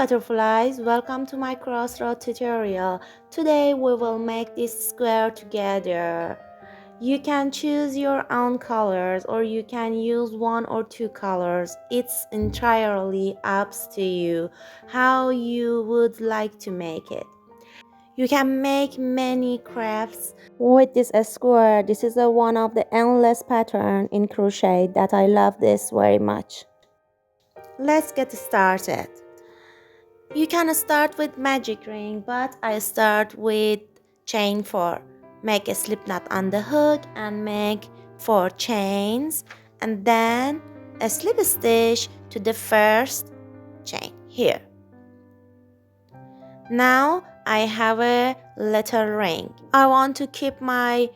butterflies, welcome to my Crossroad tutorial. Today we will make this square together. You can choose your own colors or you can use one or two colors. It's entirely up to you how you would like to make it. You can make many crafts with this square. This is one of the endless pattern in crochet that I love this very much. Let's get started. You can start with magic ring, but I start with chain 4. Make a slip knot on the hook and make 4 chains and then a slip stitch to the first chain here. Now I have a little ring. I want to keep my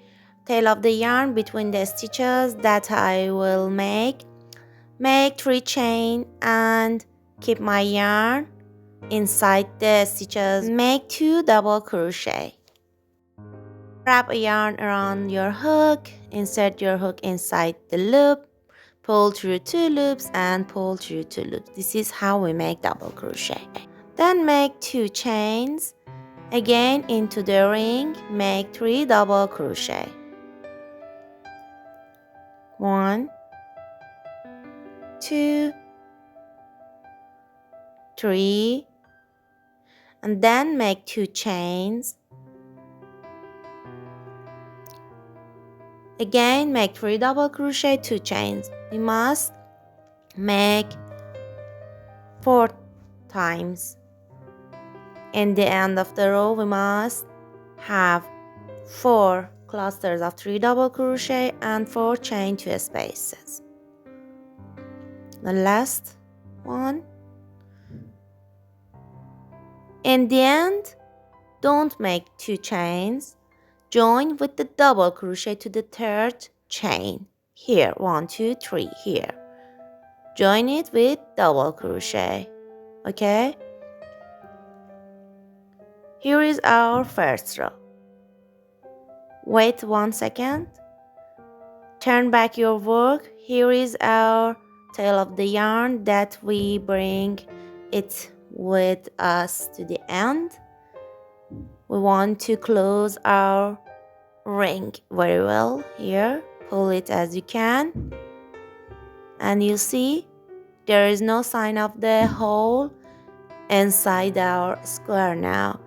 tail of the yarn between the stitches that I will make. Make 3 chain and keep my yarn inside the stitches. Make 2 double crochet. Wrap a yarn around your hook, insert your hook inside the loop, pull through 2 loops and pull through 2 loops. This is how we make double crochet. Then make 2 chains. Again into the ring, make 3 double crochet. 1, 2, 3, and then make 2 chains. Again make 3 double crochet, 2 chains. We must make 4 times. In the end of the row we must have 4 clusters of 3 double crochet and 4 chain 2 spaces. The last one. In the end, don't make 2 chains. Join with the double crochet to the third chain. Here, 1, 2, 3, here. Join it with double crochet. Okay? Here is our first row. Wait 1 second. Turn back your work. Here is our tail of the yarn that we bring it with us to the end. We want to close our ring very well here. Pull it as you can. And you see there is no sign of the hole inside our square now.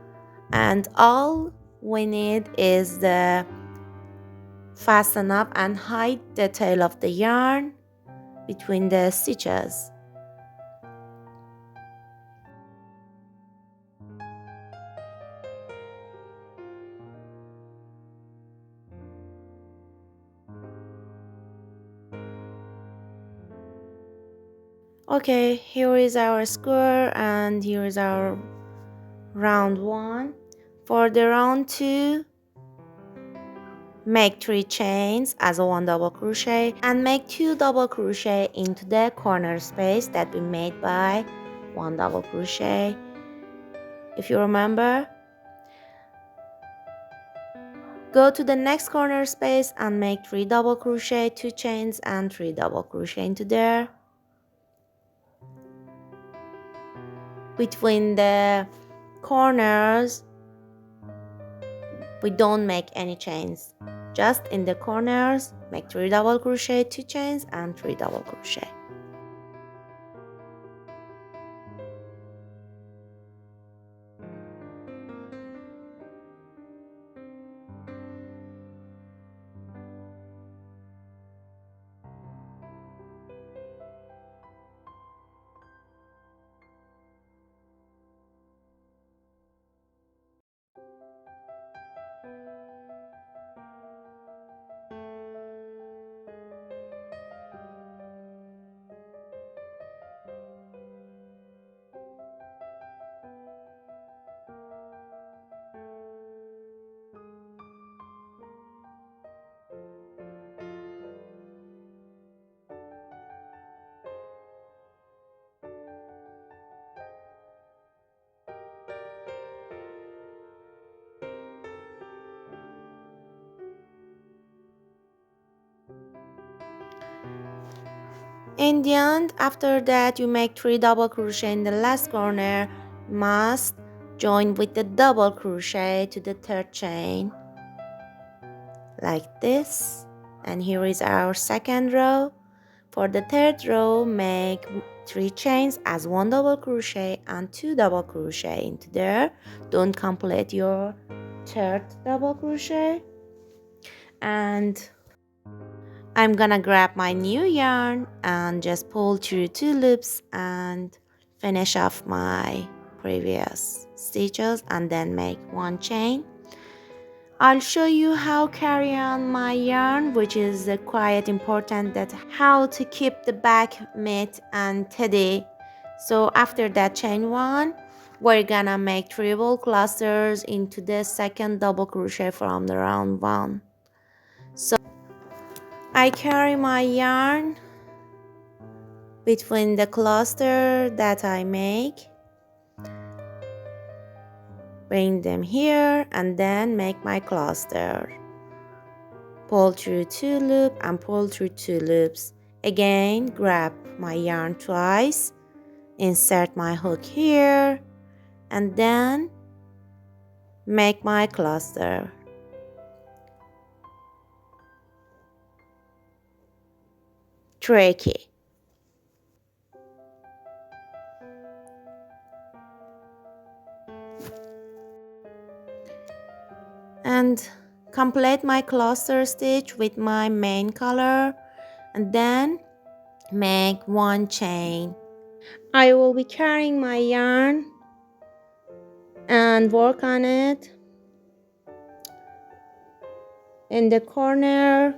And all we need is the fasten up and hide the tail of the yarn between the stitches. Okay, here is our square and here is our round 1. For the round 2, make 3 chains as a 1 double crochet and make 2 double crochet into the corner space that we made by 1 double crochet. If you remember, go to the next corner space and make 3 double crochet, 2 chains and 3 double crochet into there. Between the corners, we don't make any chains. Just in the corners, make 3 double crochet, 2 chains and 3 double crochet. In the end, after that, you make 3 double crochet in the last corner must join with the double crochet to the third chain like this. And here is our second row. For the third row, make 3 chains as 1 double crochet and 2 double crochet into there. Don't complete your third double crochet. And I'm gonna grab my new yarn and just pull through 2 loops and finish off my previous stitches and then make 1 chain. I'll show you how carry on my yarn, which is quite important, that how to keep the back neat and tidy. So after that chain 1, we're gonna make treble clusters into the second double crochet from the round 1. So I carry my yarn between the cluster that I make, bring them here and then make my cluster. Pull through 2 loops and pull through 2 loops. Again, grab my yarn twice, insert my hook here, and then make my cluster. Tricky. And complete my cluster stitch with my main color and then make 1 chain. I will be carrying my yarn and work on it in the corner.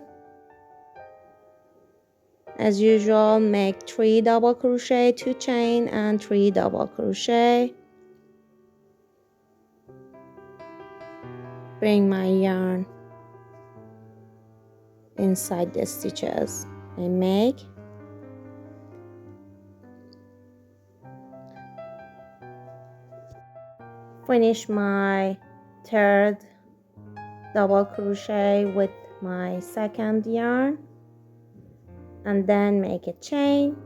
As usual, make 3 double crochet, 2 chain and 3 double crochet. Bring my yarn inside the stitches I make. Finish my third double crochet with my second yarn and then make a chain,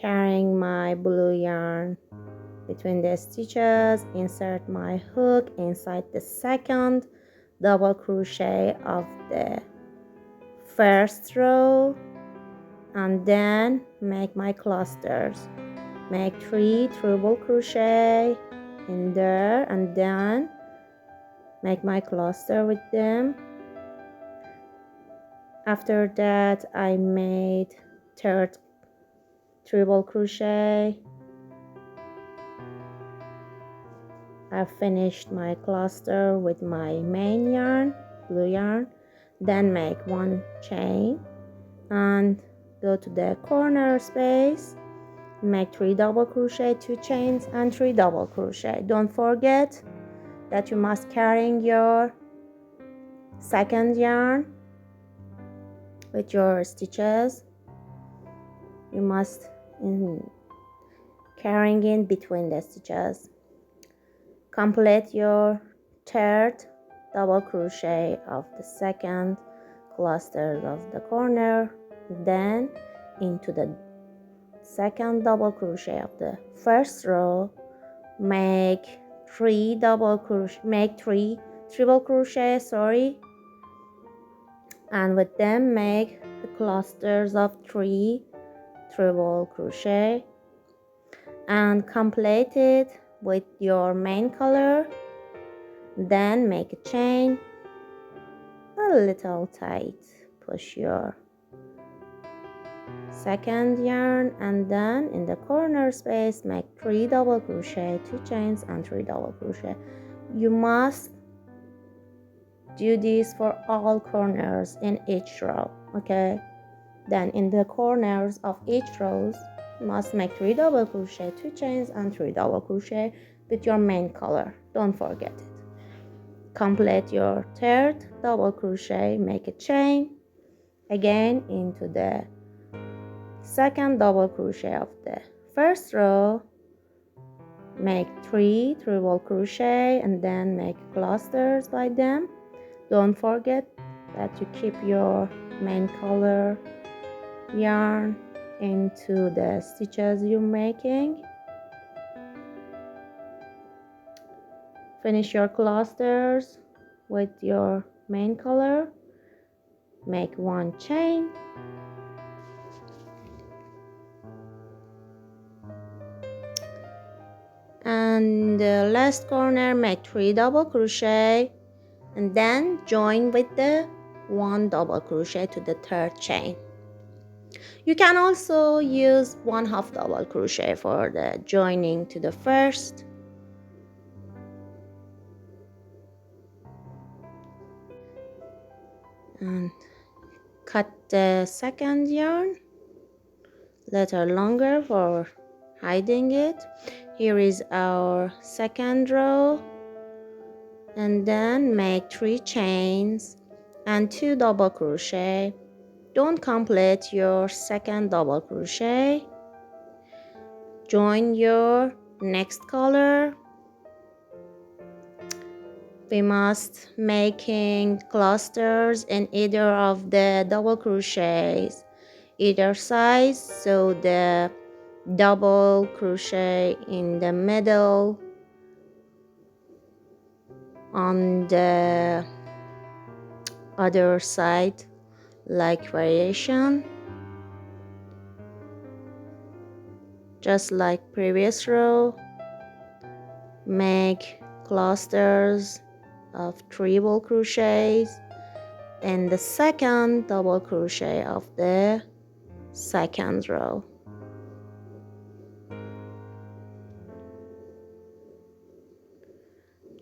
carrying my blue yarn between the stitches, insert my hook inside the second double crochet of the first row and then make my clusters. Make 3 treble crochet in there and then make my cluster with them. After that, I made third treble crochet. I finished my cluster with my main yarn, blue yarn, then make 1 chain and go to the corner space, make 3 double crochet, 2 chains and 3 double crochet. Don't forget that you must carrying your second yarn with your stitches. You must carrying in between the stitches. Complete your third double crochet of the second cluster of the corner, then into the second double crochet of the first row, make 3 double crochet, make 3 treble crochet, and with them make the clusters of 3 treble crochet and complete it with your main color. Then make a chain a little tight, push your second yarn and then in the corner space make 3 double crochet, 2 chains and 3 double crochet. You must do this for all corners in each row, okay? Then in the corners of each rows you must make 3 double crochet, 2 chains and 3 double crochet with your main color. Don't forget it. Complete your third double crochet, make a chain again into the second double crochet of the first row, make 3 treble crochet and then make clusters by them. Don't forget that you keep your main color yarn into the stitches you're making. Finish your clusters with your main color. Make one chain. And the last corner, make 3 double crochet and then join with the 1 double crochet to the third chain. You can also use 1/2 double crochet for the joining to the first. And cut the second yarn, little longer for hiding it. Here is our second row, and then make 3 chains and 2 double crochet. Don't complete your second double crochet. Join your next color. We must making clusters in either of the double crochets, either side, so the double crochet in the middle on the other side, like variation, just like previous row. Make clusters of treble crochets in the second double crochet of the second row.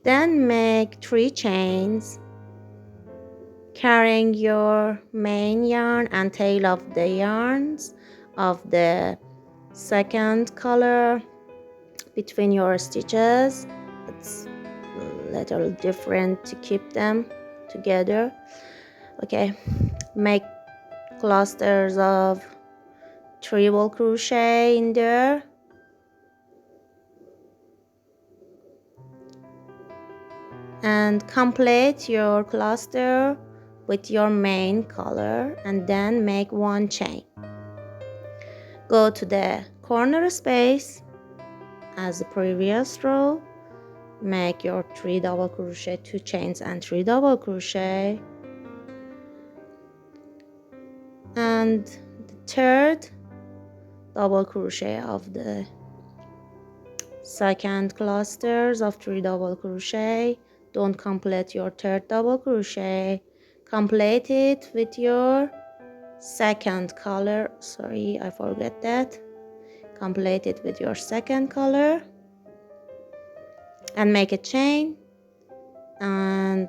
Then make 3 chains, carrying your main yarn and tail of the yarns of the second color between your stitches. It's a little different to keep them together. Okay, make clusters of treble crochet in there. And complete your cluster with your main color and then make 1 chain. Go to the corner space as the previous row. Make your 3 double crochet, 2 chains and 3 double crochet. And the third double crochet of the second clusters of 3 double crochet. Don't complete your third double crochet. Complete it with your second color. Sorry, I forget that. Complete it with your second color and make a chain and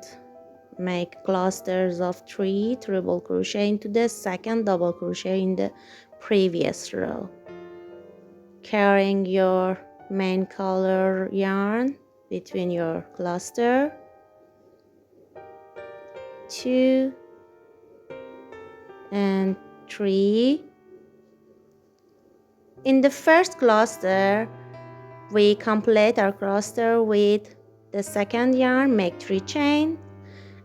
make clusters of 3 treble crochet into the second double crochet in the previous row, carrying your main color yarn between your cluster. 2 and 3. In the first cluster, we complete our cluster with the second yarn, make 3 chain,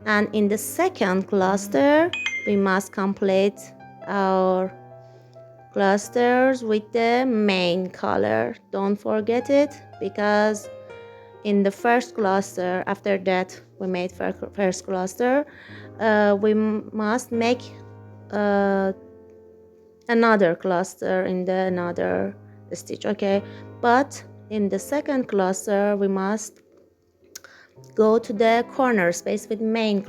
and in the second cluster we must complete our clusters with the main color. Don't forget it, because in the first cluster, after that we made first cluster, we must make another cluster in the another stitch. Okay, but in the second cluster we must go to the corner space with main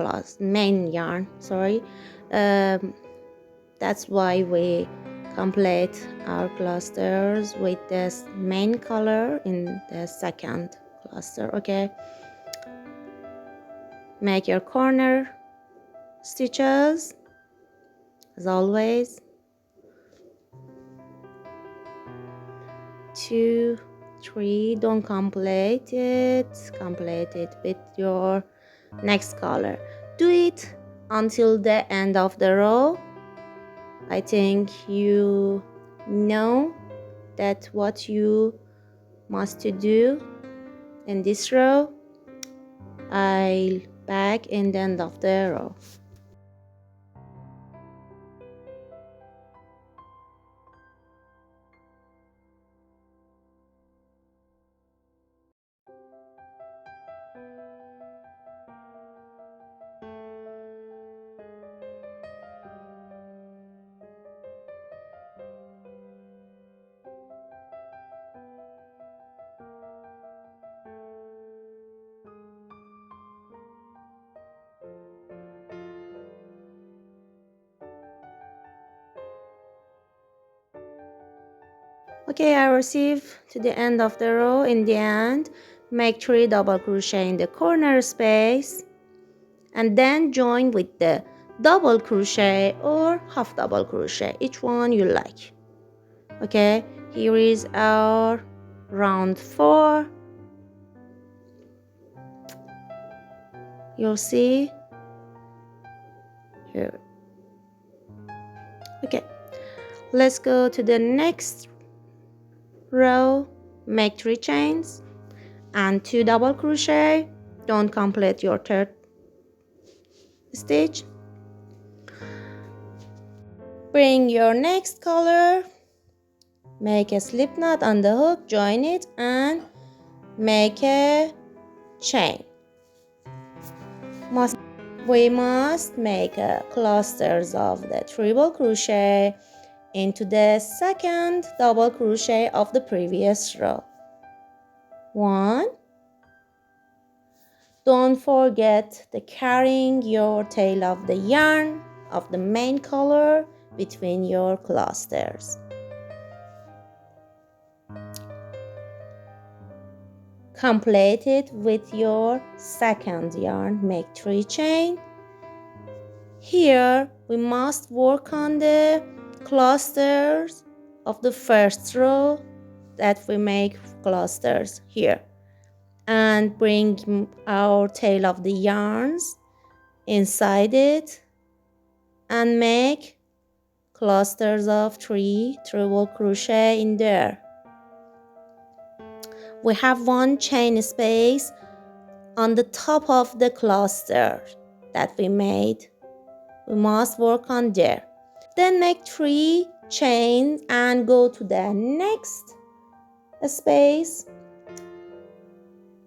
yarn, sorry. That's why we complete our clusters with this main color in the second cluster. Okay, make your corner stitches as always. 2, 3. Don't complete it with your next color. Do it until the end of the row. I think you know that what you must to do in this row. I'll back in the end of the row. Okay, I receive to the end of the row. In the end, make 3 double crochet in the corner space and then join with the double crochet or half double crochet, each one you like. Okay, here is our round 4. You'll see here. Okay, let's go to the next row. Make 3 chains and 2 double crochet. Don't complete your third stitch. Bring your next color, make a slip knot on the hook, join it and make a chain. We must make clusters of the treble crochet into the second double crochet of the previous row. 1. Don't forget the carrying your tail of the yarn of the main color between your clusters. Complete it with your second yarn. Make 3 chain. Here we must work on the clusters of the first row that we make clusters here, and bring our tail of the yarns inside it and make clusters of 3 treble crochet in there. We have 1 chain space on the top of the cluster that we made. We must work on there. Then make 3 chains and go to the next space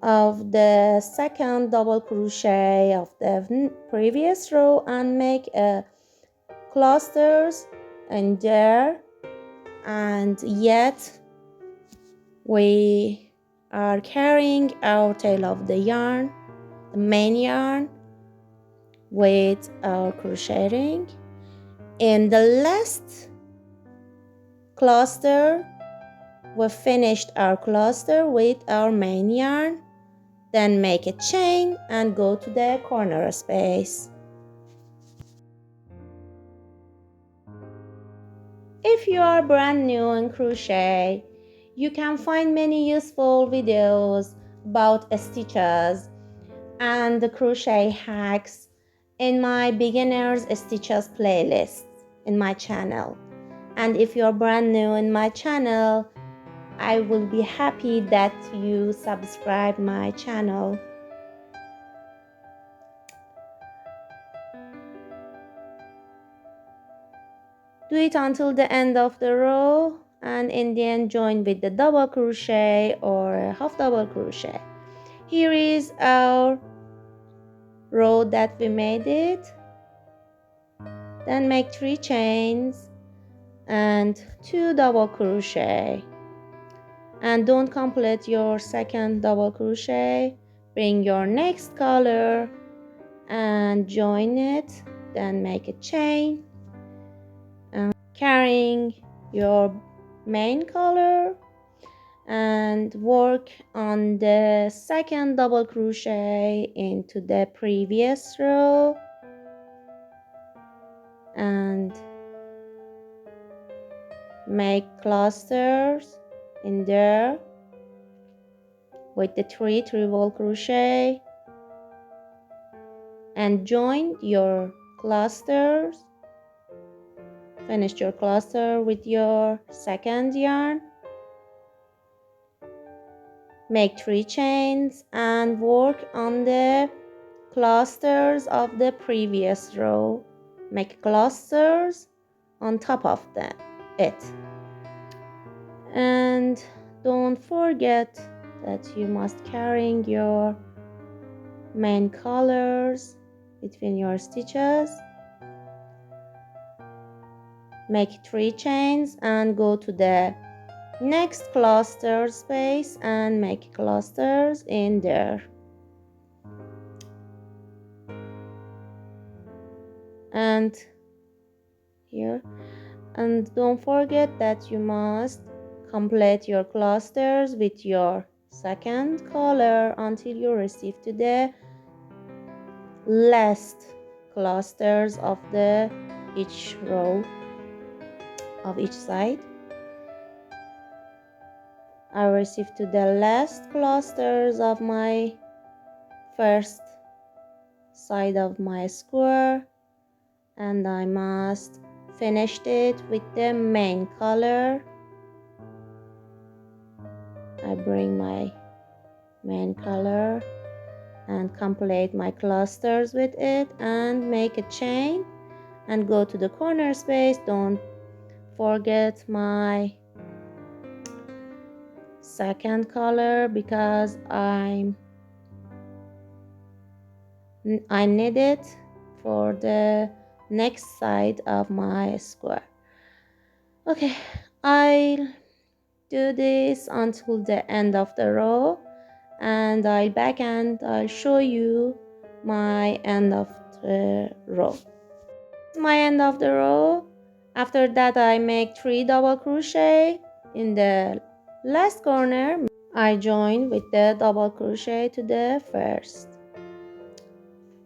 of the second double crochet of the previous row and make clusters in there. And yet we are carrying our tail of the yarn, the main yarn, with our crocheting. In the last cluster, we finished our cluster with our main yarn. Then make a chain and go to the corner space. If you are brand new in crochet, you can find many useful videos about stitches and the crochet hacks in my beginners stitches playlist in my channel. And if you're brand new in my channel, I will be happy that you subscribe my channel. Do it until the end of the row and in the end join with the double crochet or half double crochet. Here is our row that we made it. Then make 3 chains and 2 double crochet. And don't complete your second double crochet. Bring your next color and join it. Then make a chain. And carrying your main color and work on the second double crochet into the previous row and make clusters in there with the 3 treble crochet and join your clusters. Finish your cluster with your second yarn. Make 3 chains and work on the clusters of the previous row. Make clusters on top of it. And don't forget that you must carry your main colors between your stitches. Make 3 chains and go to the next cluster space and make clusters in there. And here, and don't forget that you must complete your clusters with your second color until you receive to the last clusters of the each row of each side. I receive to the last clusters of my first side of my square, and I must finish it with the main color. I bring my main color and complete my clusters with it and make a chain and go to the corner space. Don't forget my second color because I need it for the next side of my square. Okay, I'll do this until the end of the row, and I'll show you my end of the row. My end of the row. After that, I make 3 double crochet in the last corner. I join with the double crochet to the first.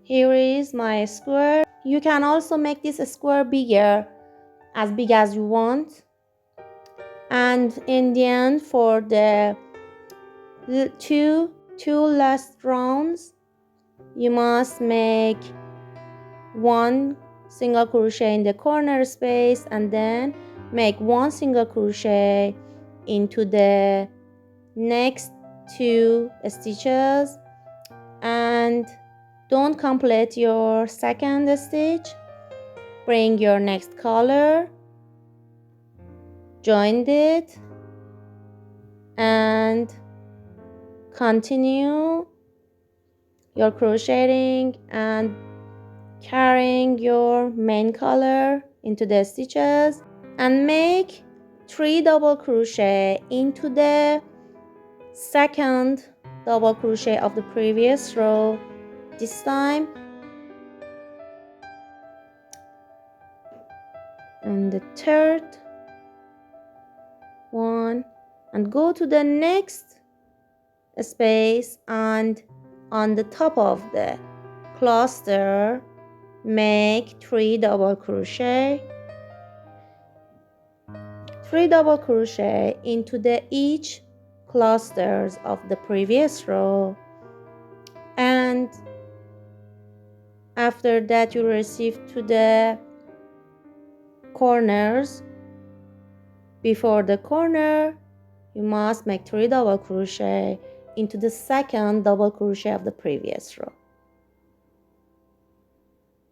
Here is my square. You can also make this square bigger, as big as you want. And in the end, for the two last rounds, you must make 1 single crochet in the corner space and then make 1 single crochet into the next 2 stitches, and don't complete your second stitch. Bring your next color, join it, and continue your crocheting and carrying your main color into the stitches, and make 3 double crochet into the second double crochet of the previous row. This time, and the third one, and go to the next space, and on the top of the cluster make 3 double crochet, 3 double crochet into the each clusters of the previous row, and after that you receive to the corners. Before the corner, you must make 3 double crochet into the second double crochet of the previous row.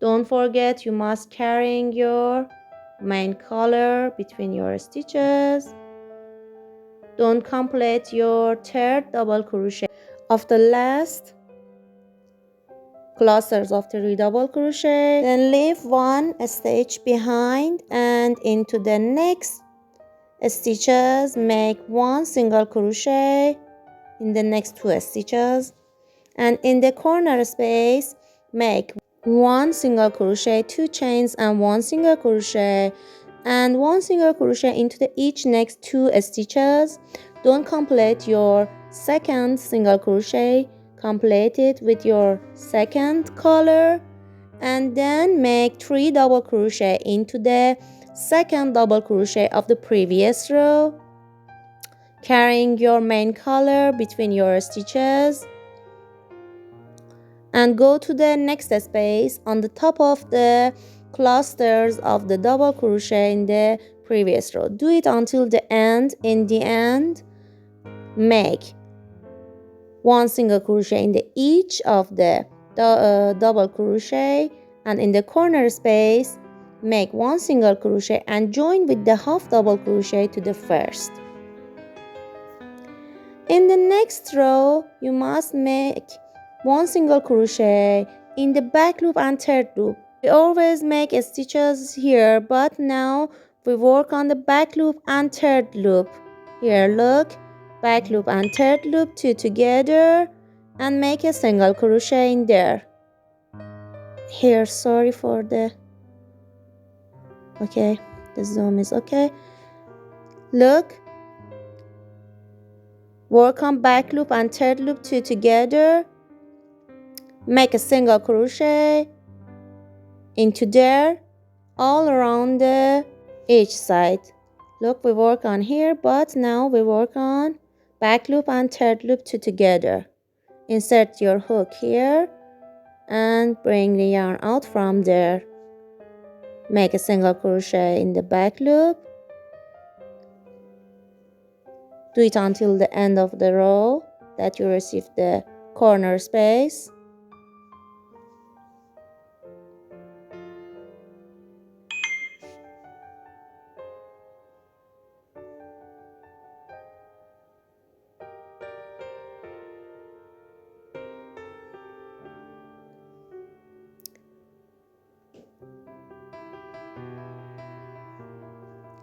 Don't forget, you must carrying your main color between your stitches. Don't complete your third double crochet of the last clusters of 3 double crochet. Then leave 1 stitch behind, and into the next stitches make 1 single crochet in the next 2 stitches, and in the corner space make 1 single crochet, 2 chains, and 1 single crochet, and 1 single crochet into the each next 2 stitches. Don't complete your second single crochet, complete it with your second color, and then make 3 double crochet into the second double crochet of the previous row, carrying your main color between your stitches, and go to the next space on the top of the clusters of the double crochet in the previous row. Do it until the end. In the end, make 1 single crochet in the each of the double crochet, and in the corner space make 1 single crochet and join with the half double crochet to the first. In the next row, you must make 1 single crochet in the back loop and third loop. We always make stitches here, but now we work on the back loop and third loop. Here, look, back loop and third loop, 2 together, and make a single crochet in there. Here, sorry for the, okay, the zoom is okay. Look, Work on back loop and third loop 2 together. Make a single crochet into there all around each side. Look, we work on here, but now we work on back loop and third loop 2 together. Insert your hook here and bring the yarn out from there. Make a single crochet in the back loop. Do it until the end of the row that you receive the corner space.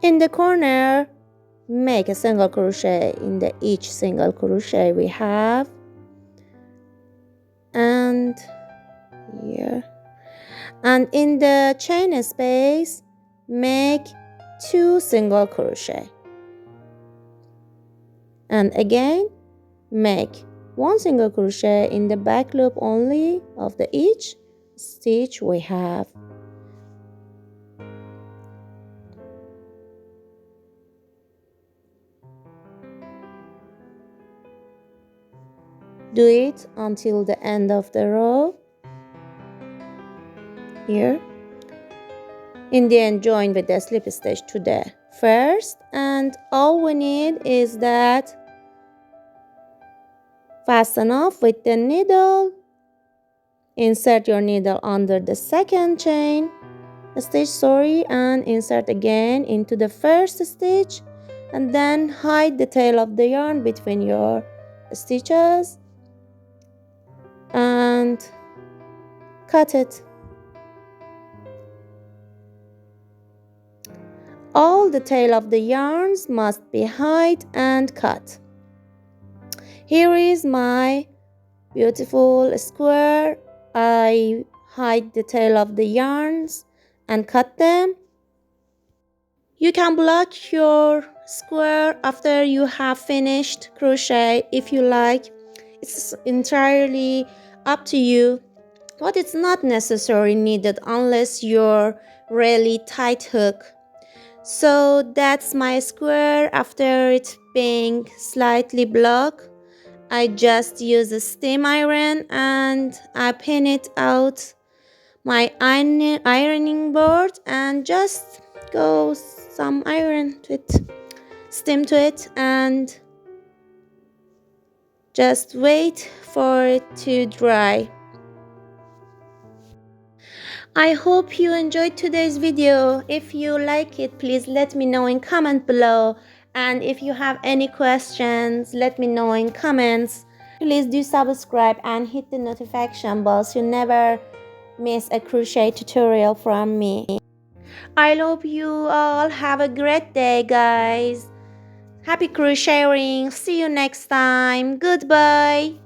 In the corner, make a single crochet in each single crochet we have, and here, and in the chain space make 2 single crochet, and again make 1 single crochet in the back loop only of each stitch we have. Do it until the end of the row. Here. In the end, join with the slip stitch to the first, and all we need is that fasten off with the needle. Insert your needle under the second chain stitch, and insert again into the first stitch, and then hide the tail of the yarn between your stitches and cut it. All the tail of the yarns must be hide and cut. Here is my beautiful square. I hide the tail of the yarns and cut them. You can block your square after you have finished crochet if you like. It's entirely up to you, but it's not necessarily needed unless you're really tight hook. So that's my square. After it being slightly blocked, I just use a steam iron and I pin it out my ironing board and just go some iron to it, steam to it, and just wait for it to dry. I hope you enjoyed today's video. If you like it, please let me know in comment below, and if you have any questions, let me know in comments. Please do subscribe and hit the notification bell so you never miss a crochet tutorial from me. I hope you all have a great day, guys. Happy crocheting. See you next time. Goodbye.